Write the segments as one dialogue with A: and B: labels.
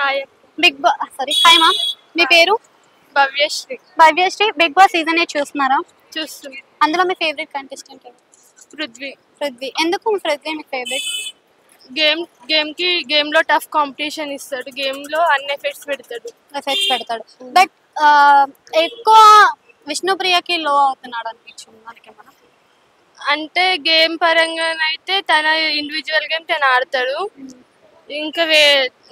A: Hi
B: hi ma'am, మీ పేరు?
A: Bhavyasri.
B: Big boss season 8 చూస్తున్నారా?
A: చూస్తున్నా.
B: అందులో మీ ఫేవరెట్ కంటెస్టెంట్ ఎవరు? పృథ్వీ. ఎందుకు పృథ్వీ మీకు ఫేవరెట్?
A: గేమ్ లో టఫ్ కాంపిటీషన్ ఇస్తాడు. గేమ్ లో అన్ని ఎఫెక్ట్స్ పెడతాడు.
B: బట్ ఎక్కువ విష్ణుప్రియకి లో అవుతున్నాడు అనిపించింది మనకేమన్నా?
A: అంటే గేమ్ పరంగానైతే తన ఇండివిజువల్ గేమ్ తను ఆడతాడు. ఇంకా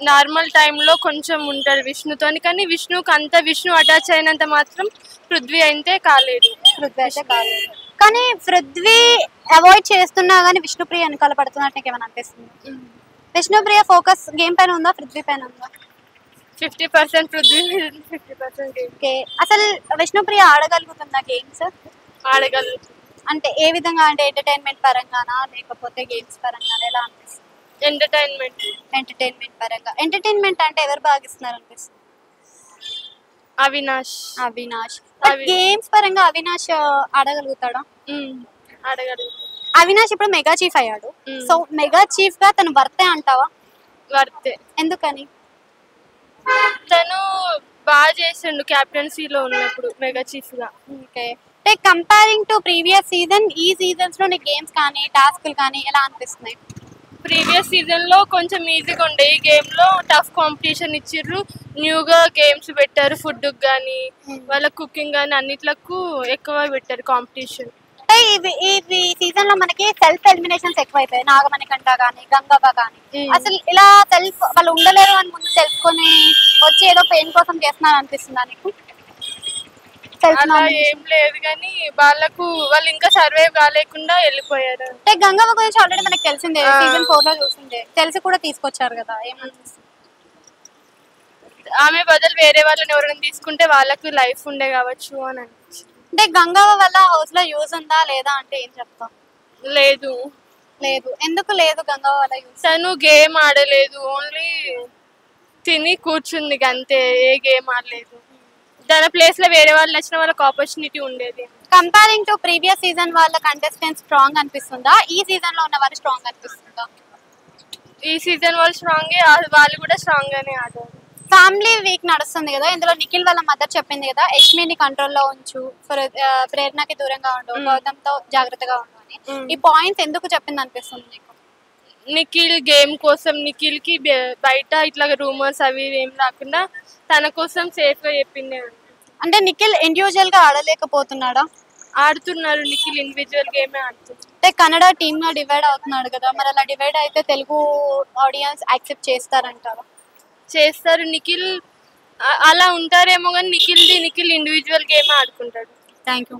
A: నార్మల్ టైంలో కొంచెం ఉంటాడు విష్ణుతోని, కానీ విష్ణు అటాచ్ అయినంత మాత్రం పృథ్వీ అయితే కాలేదు.
B: కానీ పృథ్వీ అవాయిడ్ చేస్తున్నా కానీ విష్ణుప్రియ వెనకాల పడుతున్నట్టు నీకు ఏమైనా అనిపిస్తుంది? విష్ణుప్రియ ఫోకస్ గేమ్ పైన ఉందా, పృథ్వీ పైన ఉందా?
A: 50% పృథ్వీ, 50%
B: ఓకే. అసలు విష్ణుప్రియ ఆడగలుగుతుందా గేమ్స్?
A: ఆడగలుగుతుంది.
B: అంటే ఏ విధంగా? అంటే ఎంటర్టైన్మెంట్ పరంగానా లేకపోతే గేమ్స్ పరంగానా, ఎలా అనిపిస్తుంది? ఎంటర్టైన్మెంట్ పరంగా. ఎంటర్టైన్మెంట్ అంటే ఎవరు భాగిస్తున్నారు అనిపిస్తుంది?
A: అవినాష్.
B: గేమ్స్ పరంగా అవినాష్ ఆడగలుగుతాడా?
A: ఆడగలుగుతాడు.
B: అవినాష్ ఇప్పుడు మెగా చీఫ్ అయ్యాడు. సో మెగా చీఫ్ గా తను వర్తే అంటావా?
A: వర్తే.
B: ఎందుకని?
A: తను బాగా చేసిండు క్యాప్టెన్సీలో ఉన్నప్పుడు మెగా చీఫ్ గా.
B: Okay. Comparing to previous season, ఈ సీజన్స్ లో గేమ్స్ కానీ టాస్క్లు కానీ ఎలా అనిపిస్తున్నాయి?
A: ప్రీవియస్ సీజన్ లో కొంచెం ఈజీగా ఉండే, ఈ గేమ్ లో టఫ్ కాంపిటీషన్ ఇచ్చిర్రు. న్యూగా గేమ్స్ పెట్టారు. ఫుడ్ కానీ వాళ్ళ కుకింగ్ కానీ అన్నిట్లకు ఎక్కువ పెట్టారు కాంపిటీషన్.
B: ఈ సీజన్ లో మనకి సెల్ఫ్ ఎలిమినేషన్స్ ఎక్కువైపోయాయి. నాగమణికంట కానీ గంగవ్వ కానీ. అసలు ఇలా సెల్ఫ్ వాళ్ళు ఉండలేరు అని ముందు తెలుసుకొని వచ్చి ఏదో పెయిన్ కోసం చేస్తున్నారు అనిపిస్తుందా నీకు?
A: అలా ఏం లేదు, కానీ వాళ్ళు ఇంకా సర్వైవ్ కాలేకుండా వెళ్ళిపోయారు.
B: అంటే గంగవ్వ గురించి ఆల్రెడీ మనకి తెలిసిందే, సీజన్ 4 లో చూసిందే, తెలిసి కూడా తీసుకొచ్చారు కదా. ఏమనిపిస్తుంది?
A: ఆమె బదులు వేరే వాళ్ళని ఎవరైనా తీసుకుంటే వాళ్ళకు లైఫ్ ఉండే కావచ్చు అని అనిపించింది.
B: అంటే గంగవ్వ వల్ల హౌస్ లో యూజ్ ఉందా లేదా అంటే ఏం చెప్తాం?
A: లేదు.
B: ఎందుకు లేదు గంగవ్వ వల్ల యూజ్?
A: తను గేమ్ ఆడలేదు, ఓన్లీ తిని కూర్చుంది అంతే, ఏ గేమ్ ఆడలేదు. దాని ప్లేస్ లో వేరే వాళ్ళు వచ్చిన వాళ్ళకి ఆపర్చునిటీ ఉండేది.
B: కంపేరింగ్ టు ప్రీవియస్ సీజన్ వాళ్ళ కంటెస్టెంట్స్ స్ట్రాంగ్ అనిపిస్తుందా, ఈ సీజన్ లో ఉన్న వాళ్ళు స్ట్రాంగ్ అనిపిస్తుందా?
A: ఈ సీజన్ వాళ్ళు స్ట్రాంగే, వాళ్ళు కూడా స్ట్రాంగ్ గానే ఆడారు.
B: ఫ్యామిలీ వీక్ నడుస్తుంది కదా, ఇందులో నిఖిల్ వాళ్ళ మదర్ చెప్పింది కదా, యష్మిని కంట్రోల్లో ఉంచు, ప్రేరణకి దూరంగా ఉండు, గౌతమ్తో జాగ్రత్తగా ఉండు అని. ఈ పాయింట్స్ ఎందుకు చెప్పింది అనిపిస్తుంది నీకు?
A: నిఖిల్ గేమ్ కోసం, నిఖిల్ కి బయట ఇట్లా రూమర్స్ అవి ఏం రాకుండా తన కోసం సేఫ్ గా చెప్పింది.
B: అంటే నిఖిల్ ఇండివిజువల్ గా ఆడలేకపోతున్నాడా?
A: ఆడుతున్నారు. నిఖిల్ ఇండివిజువల్ గేమే ఆడుతున్నారు.
B: అంటే కన్నడ టీమ్ గా డివైడ్ అవుతున్నాడు కదా, మరి అలా డివైడ్ అయితే తెలుగు ఆడియన్స్ యాక్సెప్ట్ చేస్తారంటారా?
A: చేస్తారు. నిఖిల్ అలా ఉంటారేమో, కానీ నిఖిల్ ఇండివిజువల్ గేమ్ ఆడుకుంటాడు.
B: Thank you.